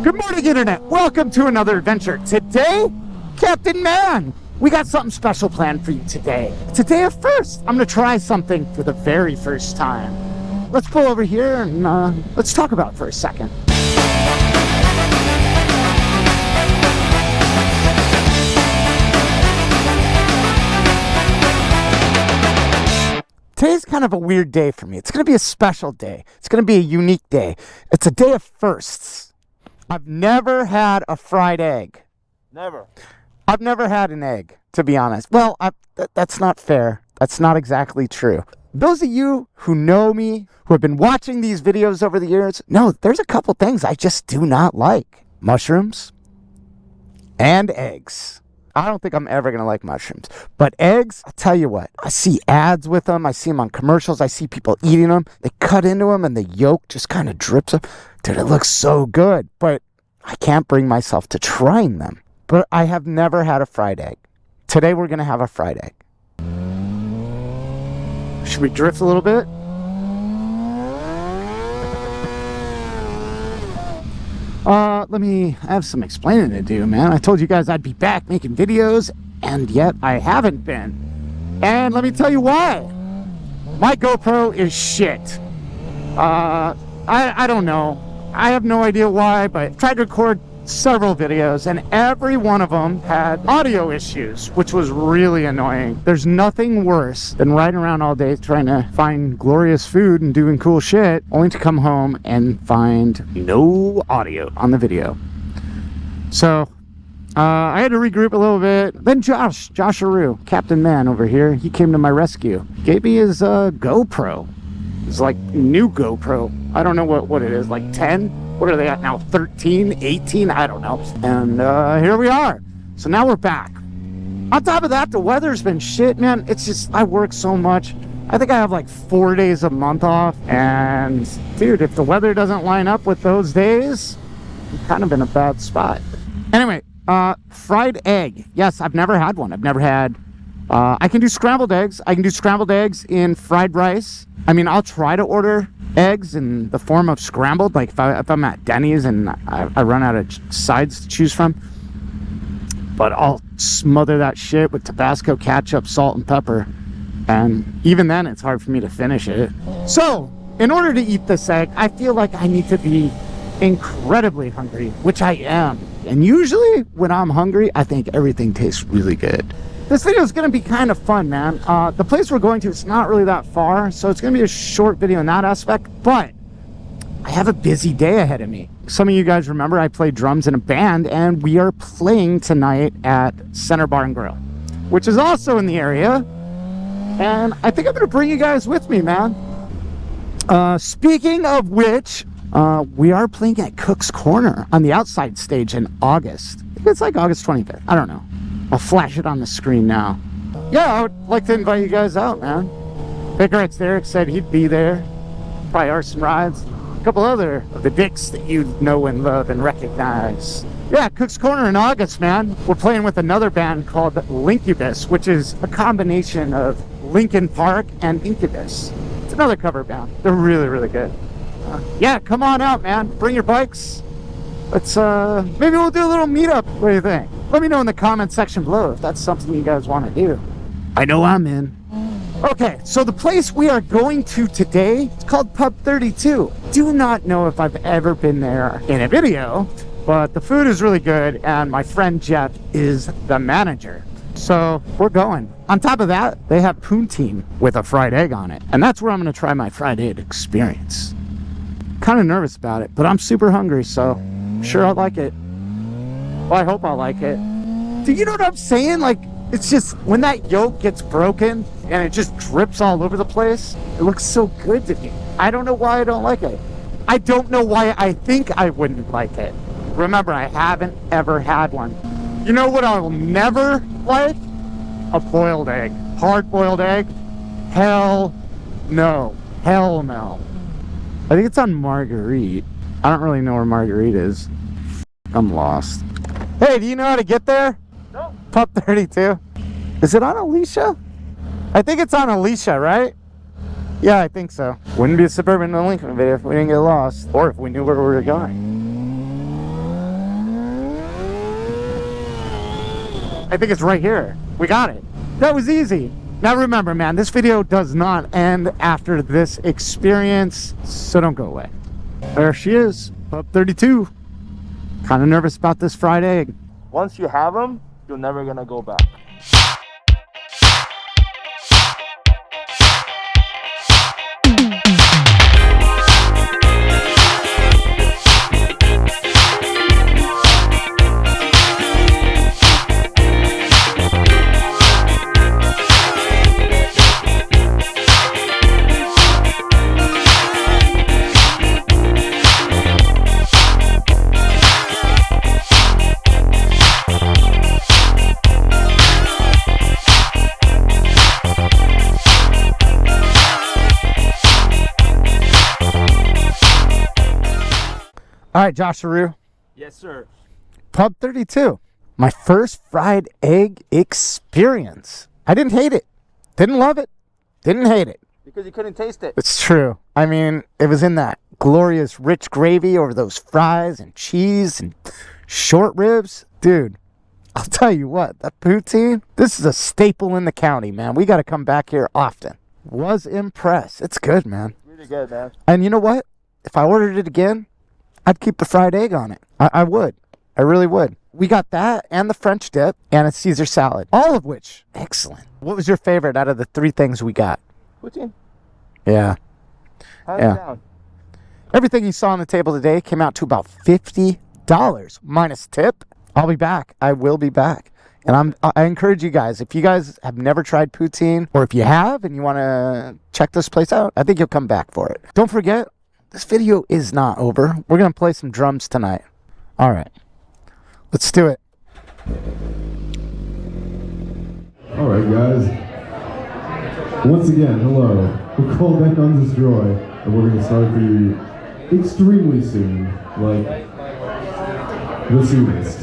Good morning, Internet. Welcome to another adventure. Today, Captain Man, we got something special planned for you today. It's a day of first. I'm going to try something for the very first time. Let's pull over here and let's talk about it for a second. Today's kind of a weird day for me. It's going to be a special day. It's going to be a unique day. It's a day of firsts. I've never had a fried egg. Never. I've never had an egg, to be honest. Well, that's not fair. That's not exactly true. Those of you who know me, who have been watching these videos over the years, know there's a couple things I just do not like. Mushrooms and eggs. I don't think I'm ever going to like mushrooms. But eggs, I'll tell you what. I see ads with them. I see them on commercials. I see people eating them. They cut into them and the yolk just kind of drips up. Dude, it looks so good. But I can't bring myself to trying them. But I have never had a fried egg. Today we're going to have a fried egg. Should we drift a little bit? I have some explaining to do, man. I told you guys I'd be back making videos, and yet I haven't been. And let me tell you why. My GoPro is shit. I don't know. I have no idea why, but I tried to record several videos, and every one of them had audio issues, which was really annoying. There's nothing worse than riding around all day trying to find glorious food and doing cool shit, only to come home and find no audio on the video. So I had to regroup a little bit. Then Josh Aru, Captain Man over here, he came to my rescue. Gave me his GoPro. It's like new GoPro. I don't know what it is, like 10? What are they at now? 13, 18? I don't know. And here we are. So now we're back. On top of that, the weather's been shit, man. It's just, I work so much. I think I have like 4 days a month off. And dude, if the weather doesn't line up with those days, I'm kind of in a bad spot. Anyway, fried egg. Yes, I've never had one. I've never had, I can do scrambled eggs. I can do scrambled eggs in fried rice. I mean, I'll try to order eggs in the form of scrambled, like if I'm at Denny's and I run out of sides to choose from. But I'll smother that shit with Tabasco, ketchup, salt, and pepper. And even then, it's hard for me to finish it. So, in order to eat this egg, I feel like I need to be incredibly hungry, which I am. And usually, when I'm hungry, I think everything tastes really good. This video is going to be kind of fun, man. The place we're going to, it's not really that far, so it's going to be a short video in that aspect, but I have a busy day ahead of me. Some of you guys remember I play drums in a band, and we are playing tonight at Center Bar and Grill, which is also in the area, and I think I'm going to bring you guys with me, man. Speaking of which, we are playing at Cook's Corner on the outside stage in August. I think it's like August 25th. I don't know. I'll flash it on the screen now. Yeah, I would like to invite you guys out, man. Vicarets Derek said he'd be there. Probably Arson Rides. A couple other of the dicks that you know and love and recognize. Yeah, Cook's Corner in August, man. We're playing with another band called Lincubus, which is a combination of Linkin Park and Incubus. It's another cover band. They're really, really good. Yeah, come on out, man. Bring your bikes. Let's, maybe we'll do a little meetup. What do you think? Let me know in the comment section below if that's something you guys want to do. I know I'm in. Okay, so the place we are going to today, it's called Pub 32. Do not know if I've ever been there in a video, but the food is really good, and my friend Jeff is the manager. So we're going. On top of that, they have poutine with a fried egg on it, and that's where I'm going to try my fried egg experience. Kind of nervous about it, but I'm super hungry, so I'm sure I'll like it. Well, I hope I'll like it. Do you know what I'm saying? Like, it's just when that yolk gets broken and it just drips all over the place, it looks so good to me. I don't know why I don't like it. I don't know why I think I wouldn't like it. Remember, I haven't ever had one. You know what I will never like? A boiled egg. Hard-boiled egg? Hell no. Hell no. I think it's on Marguerite. I don't really know where Marguerite is. I'm lost. Hey, do you know how to get there? No. Pub 32. Is it on Alicia? I think it's on Alicia, right? Yeah, I think so. Wouldn't be a Suburban Delinquent video if we didn't get lost, or if we knew where we were going. I think it's right here. We got it. That was easy. Now remember, man, this video does not end after this experience, so don't go away. There she is, Pup 32. Kind of nervous about this fried egg. Once you have them, you're never gonna go back. All right, Josh Rue. Yes, sir. Pup 32. My first fried egg experience. I didn't hate it. Didn't love it. Didn't hate it. Because you couldn't taste it. It's true. I mean, it was in that glorious rich gravy over those fries and cheese and short ribs. Dude, I'll tell you what, that poutine, this is a staple in the county, man. We got to come back here often. Was impressed. It's good, man. Really good, man. And you know what? If I ordered it again, I'd keep the fried egg on it. I would. I really would. We got that and the French dip and a Caesar salad. All of which, excellent. What was your favorite out of the 3 things we got? Poutine. Yeah. Hands down. Everything you saw on the table today came out to about $50 minus tip. I'll be back. I will be back. And I encourage you guys, if you guys have never tried poutine, or if you have and you want to check this place out, I think you'll come back for it. Don't forget, this video is not over. We're going to play some drums tonight. All right. Let's do it. All right, guys. Once again, hello. We're called back on Destroy, and we're going to start for you extremely soon. Like, the soonest.